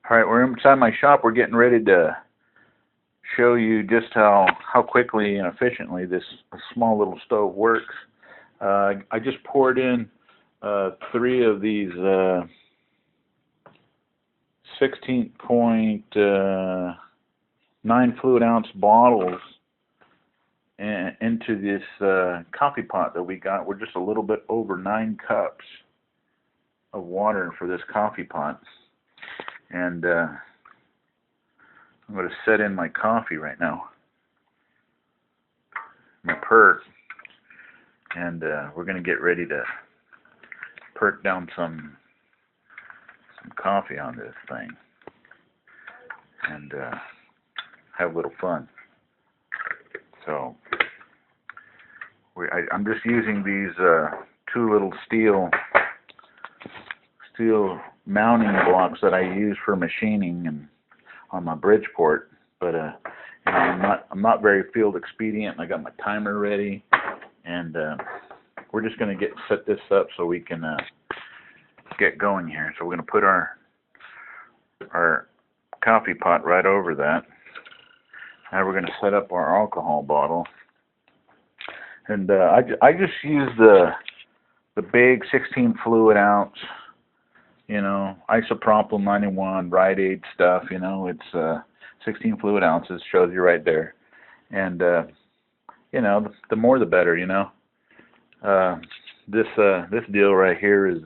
All right, we're inside my shop. We're getting ready to show you just how quickly and efficiently this small little stove works. I just poured in 3 of these 16.9 fluid ounce bottles into this coffee pot that we got. We're just a little bit over 9 cups of water for this coffee pot. And I'm going to set in my coffee right now, my perk, and we're going to get ready to perk down some coffee on this thing and have a little fun. So I'm just using these 2 little steel mounting blocks that I use for machining and on my Bridgeport, but I'm not very field expedient. I got my timer ready, and we're just going to set this up so we can get going here. So we're going to put our coffee pot right over that. Now we're going to set up our alcohol bottle, and I just use the big 16 fluid ounce, isopropyl 91 Rite Aid stuff. It's 16 fluid ounces, shows you right there, and the more the better. This deal right here is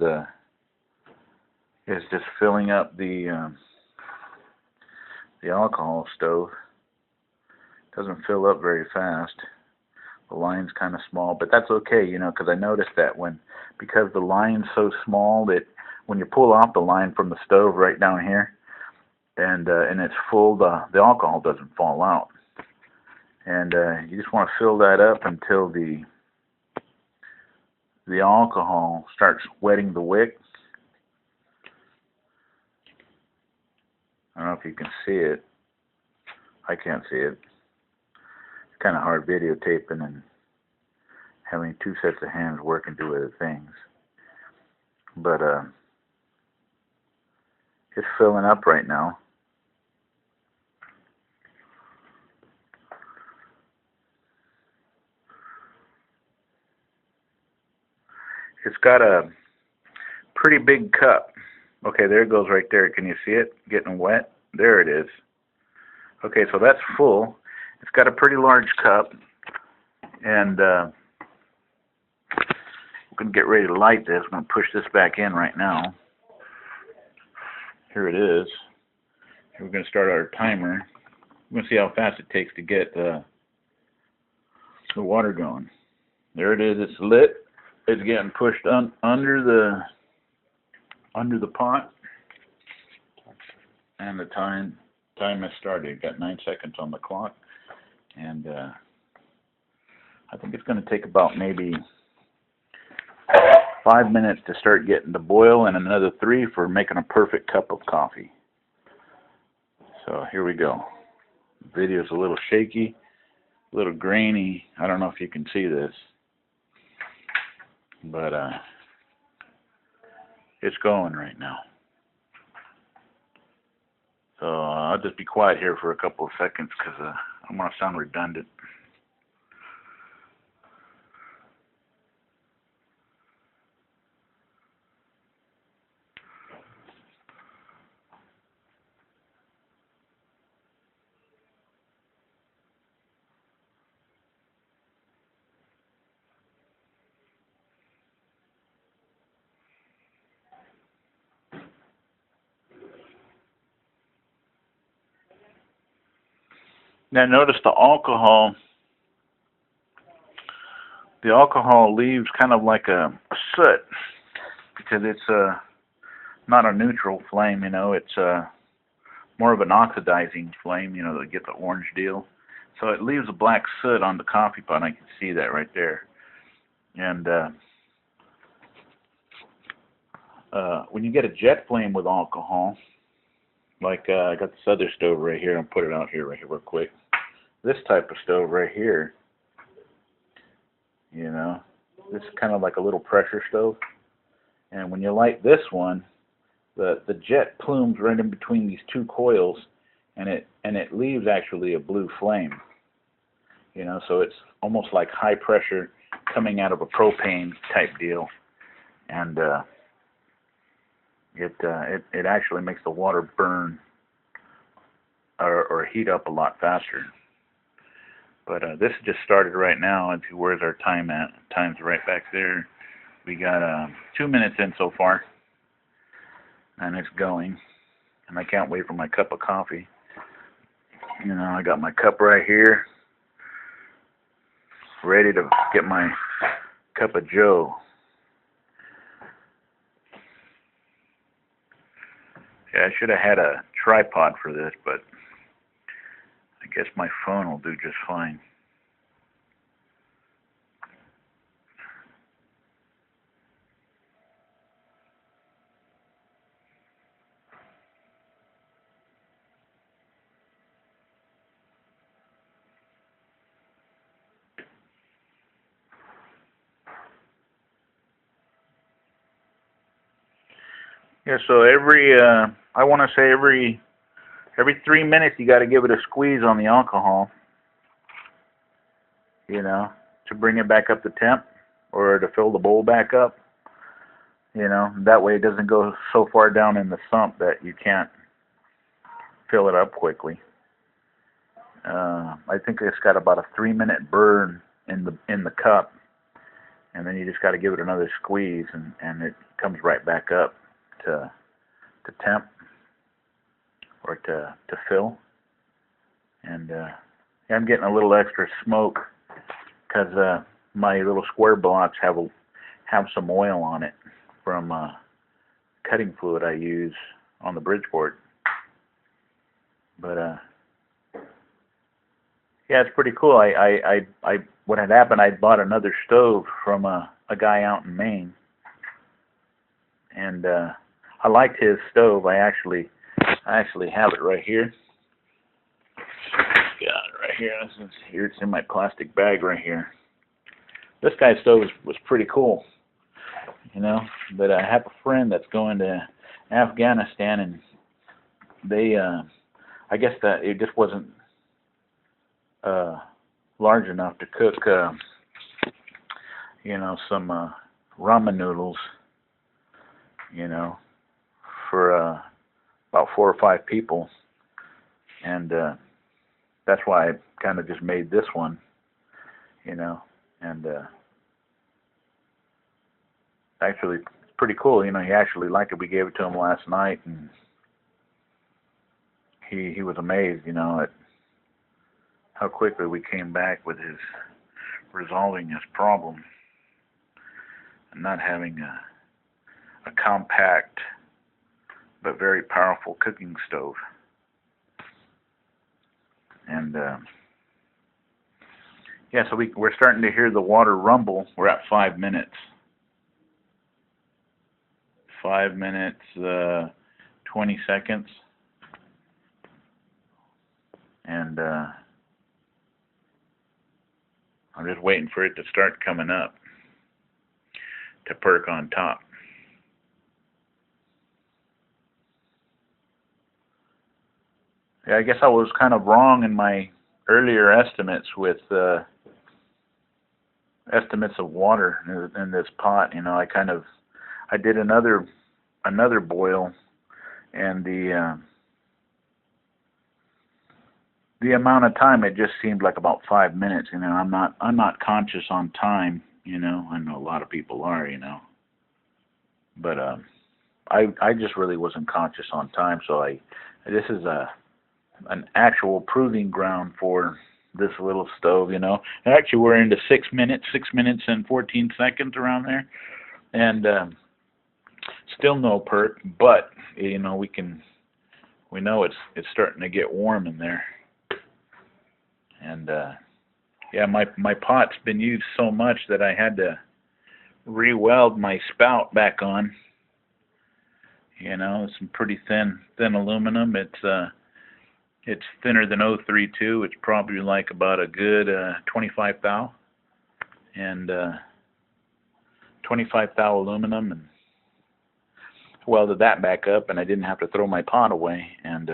just filling up the alcohol stove. Doesn't fill up very fast. The line's kind of small, but that's okay, because I noticed that because the line's so small that when you pull off the line from the stove right down here, and it's full, the alcohol doesn't fall out. And you just want to fill that up until the alcohol starts wetting the wick. I don't know if you can see it. I can't see it. It's kind of hard videotaping and having 2 sets of hands working 2 other things. But it's filling up right now. It's got a pretty big cup. Okay, there it goes right there. Can you see it getting wet? There it is. Okay, so that's full. It's got a pretty large cup, and we're going to get ready to light this. I'm going to push this back in right now. Here it is. We're going to start our timer. We're going to see how fast it takes to get the water going. There it is. It's lit. It's getting pushed under the pot, and the time has started. Got 9 seconds on the clock, and I think it's going to take about maybe 5 minutes to start getting to boil, and another 3 for making a perfect cup of coffee. So here we go. The video's a little shaky, a little grainy. I don't know if you can see this, but it's going right now. So I'll just be quiet here for a couple of seconds because I don't want to sound redundant. Now notice the alcohol leaves kind of like a soot, because it's not a neutral flame, it's more of an oxidizing flame, that get the orange deal. So it leaves a black soot on the coffee pot. I can see that right there. And when you get a jet flame with alcohol, like I got this other stove right here, I'll put it out here right here real quick. This type of stove right here, this is kind of like a little pressure stove. And when you light this one, the jet plumes right in between these two coils, and it leaves actually a blue flame. You know, so it's almost like high pressure coming out of a propane type deal, and it actually makes the water burn or heat up a lot faster. But this just started right now. And where's our time at? Time's right back there. We got 2 minutes in so far, and it's going. And I can't wait for my cup of coffee. You know, I got my cup right here, ready to get my cup of joe. Yeah, I should have had a tripod for this, but I guess my phone will do just fine. Yeah, so I want to say every 3 minutes you got to give it a squeeze on the alcohol, you know, to bring it back up to temp or to fill the bowl back up. You know, that way it doesn't go so far down in the sump that you can't fill it up quickly. I think it's got about a 3-minute burn in the cup, and then you just got to give it another squeeze, and it comes right back up to temp or to fill. And yeah, I'm getting a little extra smoke because my little square blocks have some oil on it from cutting fluid I use on the Bridgeport. But yeah, it's pretty cool. What had happened, I bought another stove from a guy out in Maine, and I liked his stove. I actually have it right here. Got it right here. Here it's in my plastic bag right here. This guy's stove was pretty cool, you know. But I have a friend that's going to Afghanistan, and they, I guess that it just wasn't large enough to cook, you know, some ramen noodles, you know, for about 4 or 5 people, and that's why I kind of just made this one, you know, and actually it's pretty cool. You know, he actually liked it. We gave it to him last night, and he was amazed, you know, at how quickly we came back with his resolving his problem and not having a compact but very powerful cooking stove. And yeah, so we're starting to hear the water rumble. We're at 5 minutes. 5 minutes, 20 seconds. And I'm just waiting for it to start coming up, to perk on top. Yeah, I guess I was kind of wrong in my earlier estimates with estimates of water in this pot. You know, I did another boil, and the amount of time, it just seemed like about 5 minutes. You know, I'm not conscious on time. You know, I know a lot of people are. You know, but I just really wasn't conscious on time. So this is an actual proving ground for this little stove. You know, actually we're into 6 minutes and 14 seconds around there, and still no perk. But you know, we know it's starting to get warm in there. And yeah, my pot's been used so much that I had to re-weld my spout back on. You know, it's some pretty thin aluminum. It's thinner than 032. It's probably like about a good 25 thou, and 25 thou aluminum. And welded that back up, and I didn't have to throw my pot away, and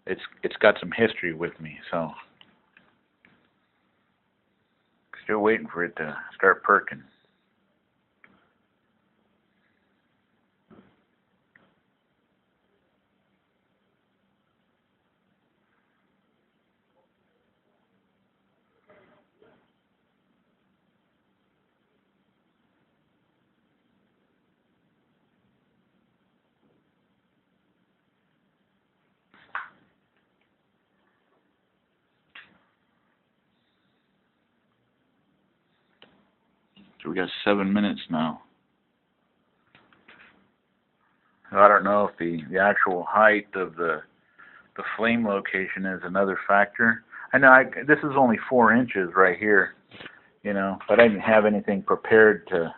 it's got some history with me, so still waiting for it to start perking. So we got 7 minutes now. I don't know if the actual height of the flame location is another factor. I know this is only 4 inches right here, you know, but I didn't have anything prepared to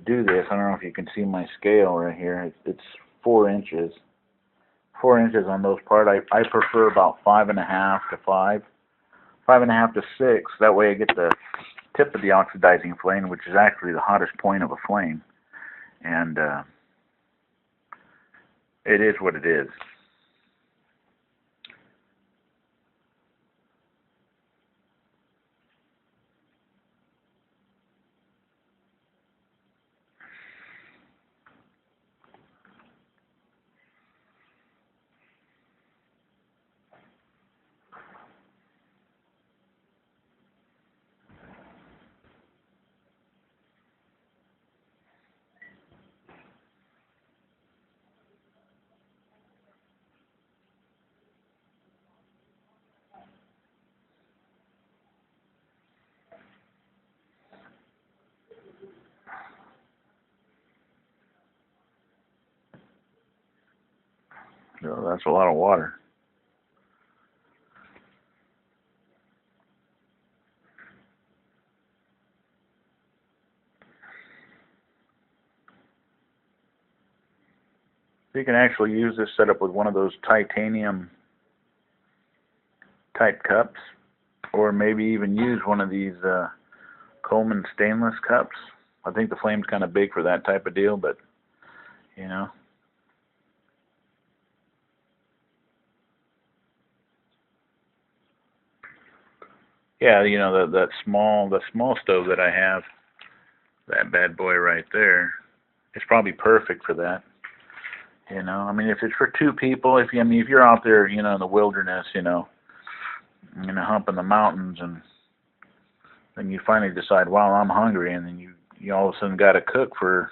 do this. I don't know if you can see my scale right here. It's 4 inches. 4 inches on those parts. I prefer about 5.5 to 5. 5.5 to 6. That way I get the tip of the oxidizing flame, which is actually the hottest point of a flame. And it is what it is. So that's a lot of water. You can actually use this setup with one of those titanium type cups, or maybe even use one of these Coleman stainless cups. I think the flame's kind of big for that type of deal, but you know. Yeah, you know, the small stove that I have, that bad boy right there, it's probably perfect for that. You know, I mean, if it's for 2 people, if you're out there, you know, in the wilderness, you know, humping the mountains, and then you finally decide, wow, I'm hungry, and then you all of a sudden got to cook for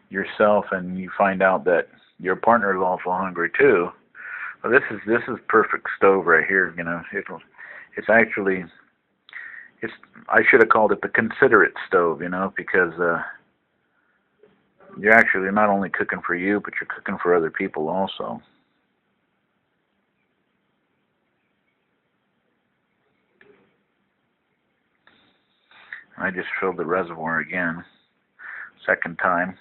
yourself, and you find out that your partner is also hungry too. Well, this is perfect stove right here. You know, it's actually, I should have called it the considerate stove, you know, because you're actually not only cooking for you, but you're cooking for other people also. I just filled the reservoir again, second time.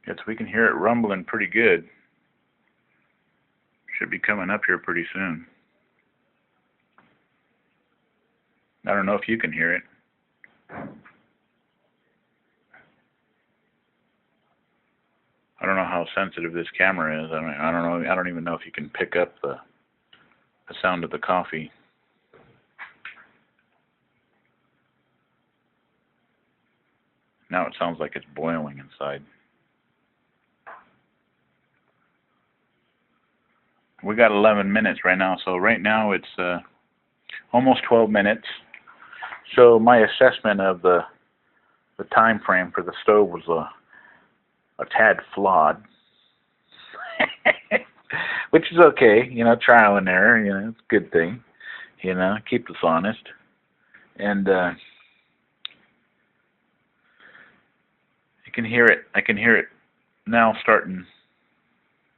Yes, we can hear it rumbling pretty good. Should be coming up here pretty soon. I don't know if you can hear it. I don't know how sensitive this camera is. I don't know. I don't even know if you can pick up the sound of the coffee. Now it sounds like it's boiling inside. We got 11 minutes right now, so right now it's almost 12 minutes. So my assessment of the time frame for the stove was a tad flawed, which is okay. You know, trial and error. You know, it's a good thing. You know, keeps us honest. And you can hear it. I can hear it now starting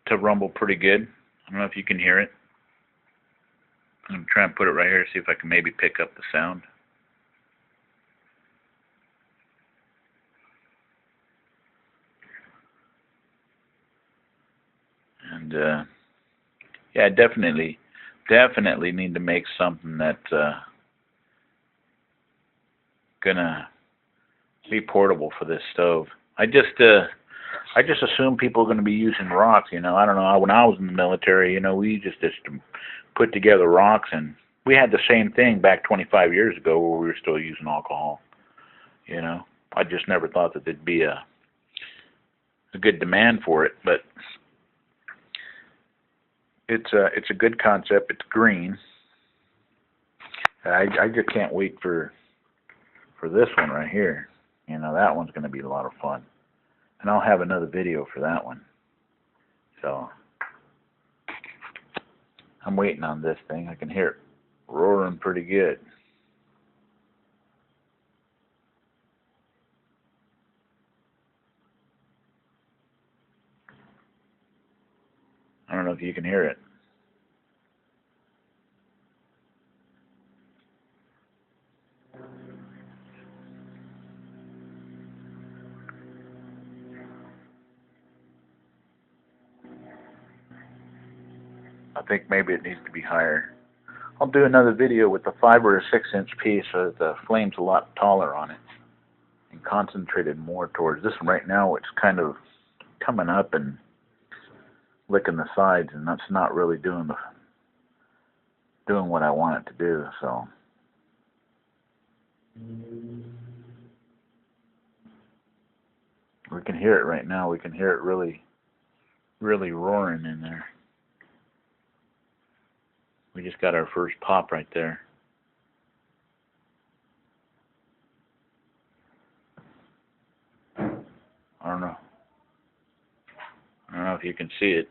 to rumble pretty good. I don't know if you can hear it. I'm going to try and put it right here, see if I can maybe pick up the sound. And yeah, definitely need to make something that's gonna be portable for this stove. I just assume people are going to be using rocks. You know, I don't know. When I was in the military, you know, we just put together rocks, and we had the same thing back 25 years ago where we were still using alcohol. You know, I just never thought that there'd be a good demand for it, but it's a good concept. It's green. I just can't wait for this one right here. You know, that one's going to be a lot of fun. And I'll have another video for that one. So I'm waiting on this thing. I can hear it roaring pretty good. I don't know if you can hear it. I think maybe it needs to be higher. I'll do another video with the 5 or 6 inch piece so that the flame's a lot taller on it and concentrated more towards this one. Right now it's kind of coming up and licking the sides, and that's not really doing what I want it to do. So we can hear it right now. We can hear it really roaring in there. We just got our first pop right there. I don't know. I don't know if you can see it.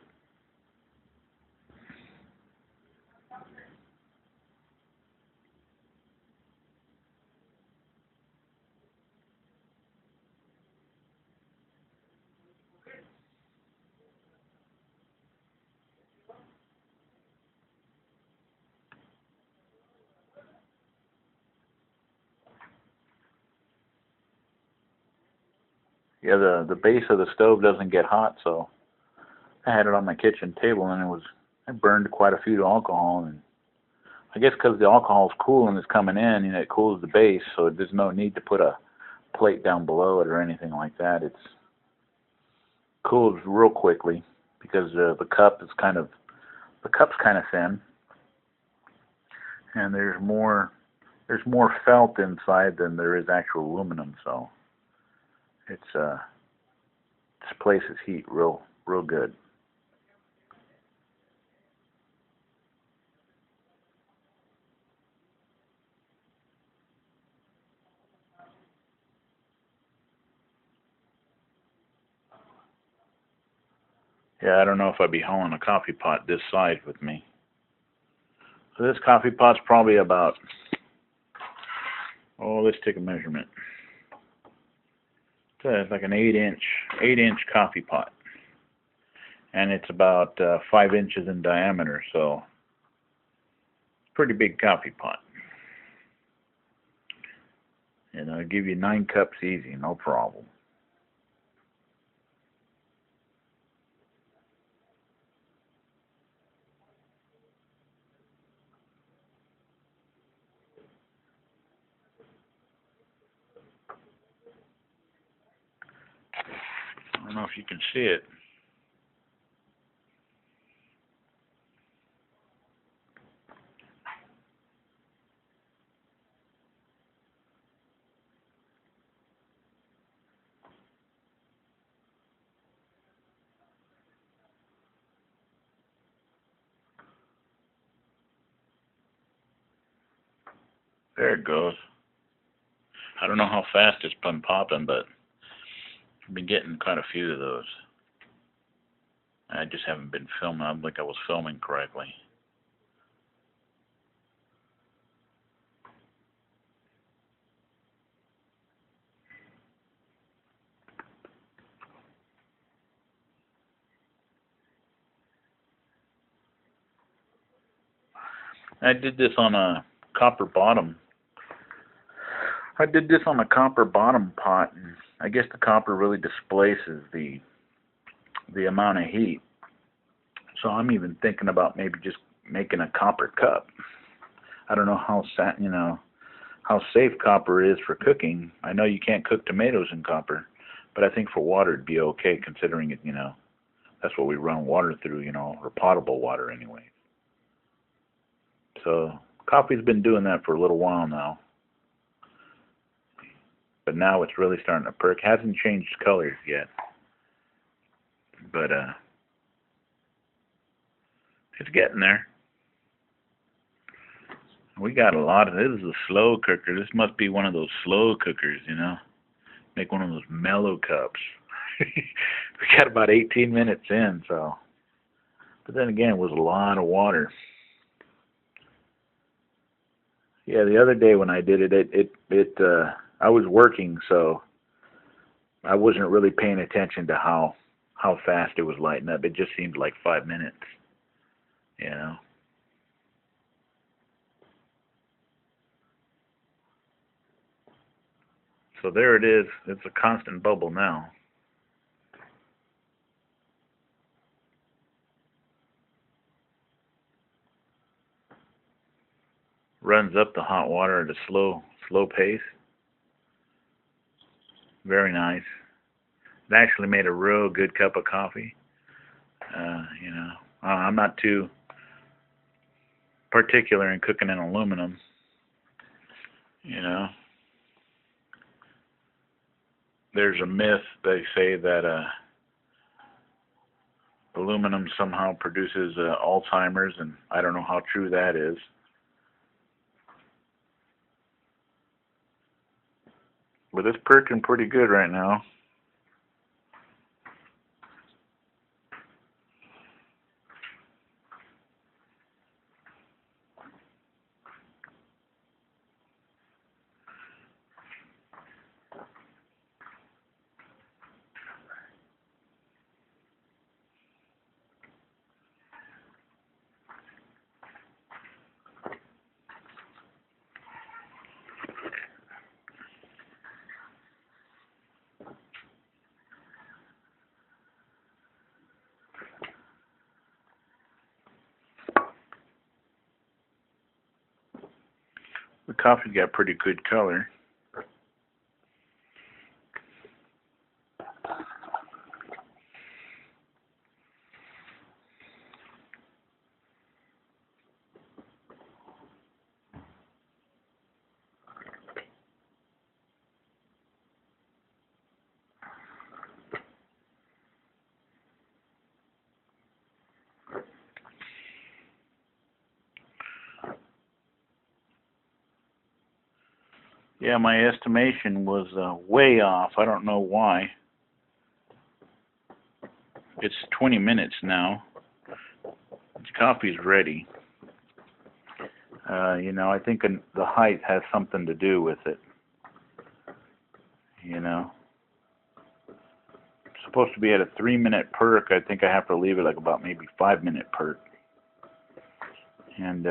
Yeah, the base of the stove doesn't get hot, so I had it on my kitchen table, and it burned quite a few alcohol, and I guess because the alcohol is cool and it's coming in, you know, it cools the base, so there's no need to put a plate down below it or anything like that. It's cools real quickly because the cup's kind of thin, and there's more felt inside than there is actual aluminum, so it's displaces heat real good. Yeah, I don't know if I'd be hauling a coffee pot this size with me. So this coffee pot's probably about, oh, let's take a measurement. So it's like an 8-inch coffee pot, and it's about 5 inches in diameter, so pretty big coffee pot. You know, give you 9 cups easy, no problem. I don't know if you can see it. There it goes. I don't know how fast it's been popping, but I've been getting quite a few of those. I just haven't been filming. I don't think I was filming correctly. I did this on a copper bottom. I did this on a copper bottom pot, and I guess the copper really displaces the amount of heat. So I'm even thinking about maybe just making a copper cup. I don't know how safe copper is for cooking. I know you can't cook tomatoes in copper, but I think for water it'd be okay, considering it. That's what we run water through, or potable water anyway. So coffee's been doing that for a little while now, but now it's really starting to perk. Hasn't changed colors yet, but it's getting there. We got a lot of this. Is a slow cooker. This must be one of those slow cookers, Make one of those mellow cups. We got about 18 minutes in, so. But then again, it was a lot of water. Yeah, the other day when I did it, I was working, so I wasn't really paying attention to how fast it was lighting up. It just seemed like 5 minutes, So there it is. It's a constant bubble now. Runs up the hot water at a slow pace. Very nice. It actually made a real good cup of coffee. I'm not too particular in cooking in aluminum. There's a myth, they say, that aluminum somehow produces Alzheimer's, and I don't know how true that is. But it's perking pretty good right now. The coffee's got pretty good color. Yeah, my estimation was way off. I don't know why. It's 20 minutes now. The coffee's ready. I think the height has something to do with it. It's supposed to be at a 3-minute perk. I think I have to leave it like about maybe 5-minute perk. And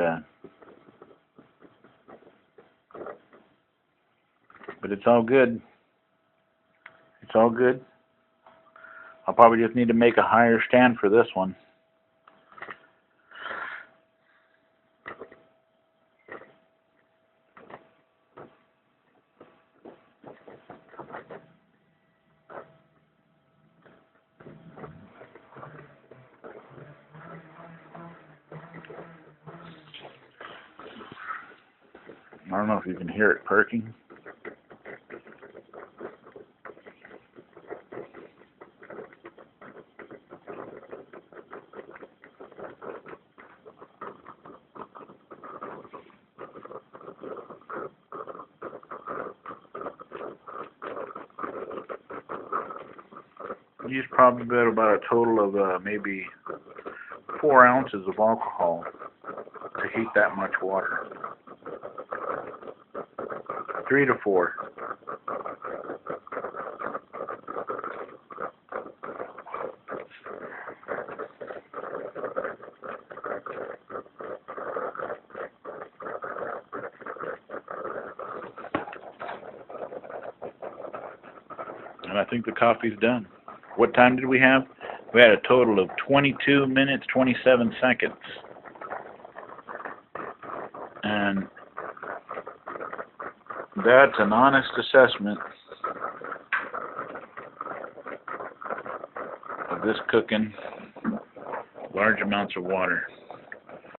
but it's all good. It's all good. I'll probably just need to make a higher stand for this one. I don't know if you can hear it perking. Use probably about a total of maybe 4 ounces of alcohol to heat that much water. 3 to 4. And I think the coffee's done. What time did we have? We had a total of 22 minutes, 27 seconds. And that's an honest assessment of this cooking large amounts of water.